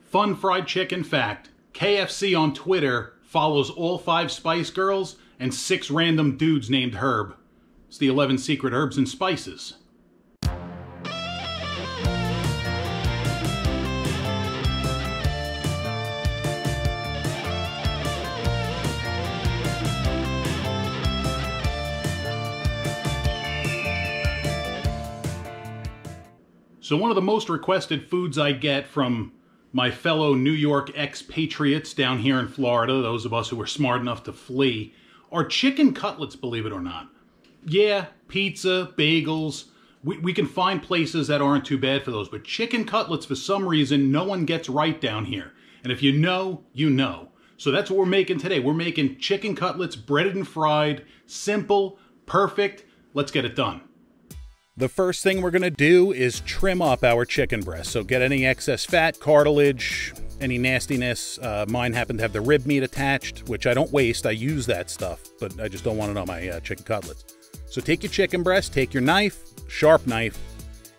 Fun fried chicken fact. KFC on Twitter follows all 5 Spice Girls and 6 random dudes named Herb. It's the 11 secret herbs and spices. So one of the most requested foods I get from my fellow New York expatriates down here in Florida, those of us who were smart enough to flee, are chicken cutlets, believe it or not. Yeah, pizza, bagels, we can find places that aren't too bad for those, but chicken cutlets, for some reason, no one gets right down here. And if you know, you know. So that's what we're making today. We're making chicken cutlets, breaded and fried, simple, perfect. Let's get it done. The first thing we're going to do is trim up our chicken breast. So get any excess fat, cartilage, any nastiness. Mine happen to have the rib meat attached, which I don't waste. I use that stuff, but I just don't want it on my chicken cutlets. So take your chicken breast, take your knife, sharp knife,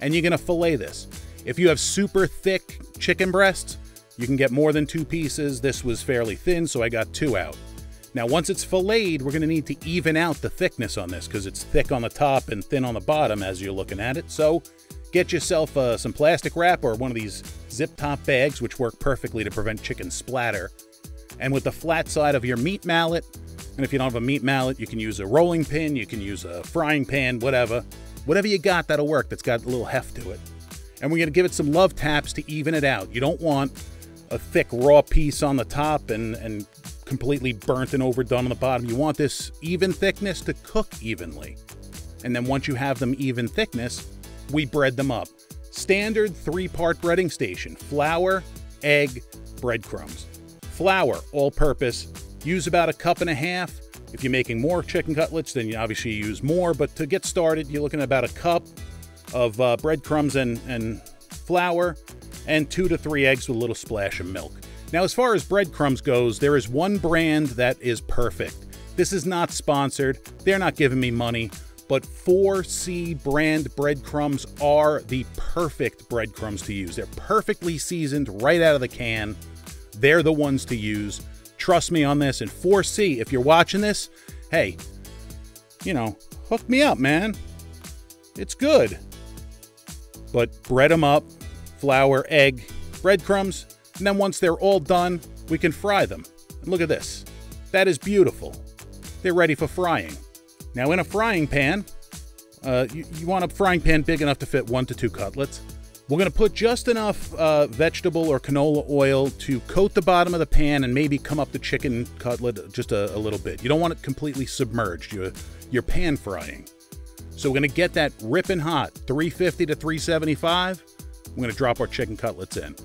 and you're going to fillet this. If you have super thick chicken breasts, you can get more than 2 pieces. This was fairly thin, so I got 2 out. Now, once it's filleted, we're going to need to even out the thickness on this because it's thick on the top and thin on the bottom as you're looking at it. So get yourself some plastic wrap or one of these zip top bags, which work perfectly to prevent chicken splatter. And with the flat side of your meat mallet, and if you don't have a meat mallet, you can use a rolling pin, you can use a frying pan, whatever. Whatever you got, that'll work. That's got a little heft to it. And we're going to give it some love taps to even it out. You don't want a thick raw piece on the top and completely burnt and overdone on the bottom. You want this even thickness to cook evenly. And then once you have them even thickness, we bread them up. Standard 3-part breading station: flour, egg, breadcrumbs. Flour, all-purpose. Use about 1.5 cups. If you're making more chicken cutlets, then you obviously use more. But to get started, you're looking at about 1 cup of breadcrumbs and flour, and 2 to 3 eggs with a little splash of milk. Now, as far as breadcrumbs goes, there is one brand that is perfect. This is not sponsored. They're not giving me money, but 4C brand breadcrumbs are the perfect breadcrumbs to use. They're perfectly seasoned right out of the can. They're the ones to use. Trust me on this. And 4C, if you're watching this, hey, you know, hook me up, man. It's good. But bread them up, flour, egg, breadcrumbs, and then once they're all done, we can fry them. And look at this. That is beautiful. They're ready for frying. Now in a frying pan, you want a frying pan big enough to fit 1 to 2 cutlets. We're going to put just enough vegetable or canola oil to coat the bottom of the pan and maybe come up the chicken cutlet just a little bit. You don't want it completely submerged. You're pan frying. So we're going to get that ripping hot, 350 to 375. We're going to drop our chicken cutlets in.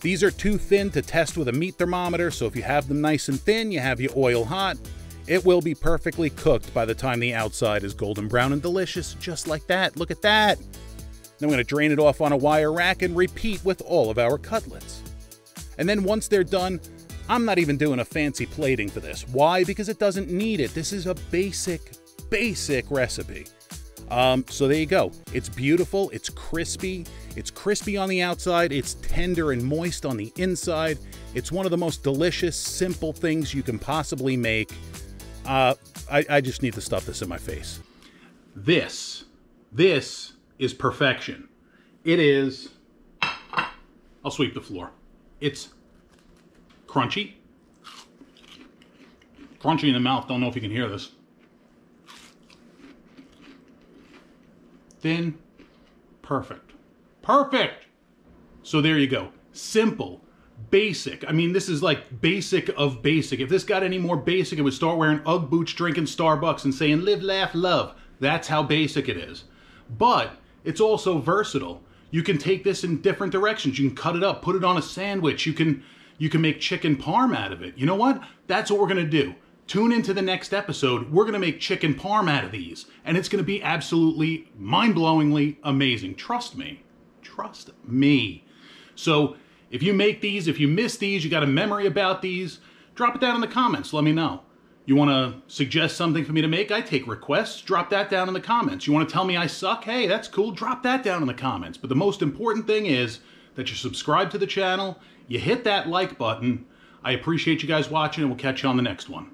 These are too thin to test with a meat thermometer, so if you have them nice and thin, you have your oil hot, it will be perfectly cooked by the time the outside is golden brown and delicious, just like that. Look at that. Then we're going to drain it off on a wire rack and repeat with all of our cutlets. And then once they're done, I'm not even doing a fancy plating for this. Why? Because it doesn't need it. This is a basic recipe. So there you go. It's beautiful. It's crispy. It's crispy on the outside. It's tender and moist on the inside. It's one of the most delicious, simple things you can possibly make. I just need to stuff this in my face. This is perfection. It is, I'll sweep the floor. It's crunchy. Crunchy in the mouth. Don't know if you can hear this. Thin, perfect. Perfect! So there you go. Simple, basic. I mean, this is like basic of basic. If this got any more basic, it would start wearing Ugg boots, drinking Starbucks, and saying, live, laugh, love. That's how basic it is. But it's also versatile. You can take this in different directions. You can cut it up, put it on a sandwich. You can make chicken parm out of it. You know what? That's what we're going to do. Tune into the next episode. We're going to make chicken parm out of these. And it's going to be absolutely mind-blowingly amazing. Trust me. Trust me. So if you make these, if you miss these, you got a memory about these, drop it down in the comments. Let me know. You want to suggest something for me to make? I take requests. Drop that down in the comments. You want to tell me I suck? Hey, that's cool. Drop that down in the comments. But the most important thing is that you subscribe to the channel, you hit that like button. I appreciate you guys watching, and we'll catch you on the next one.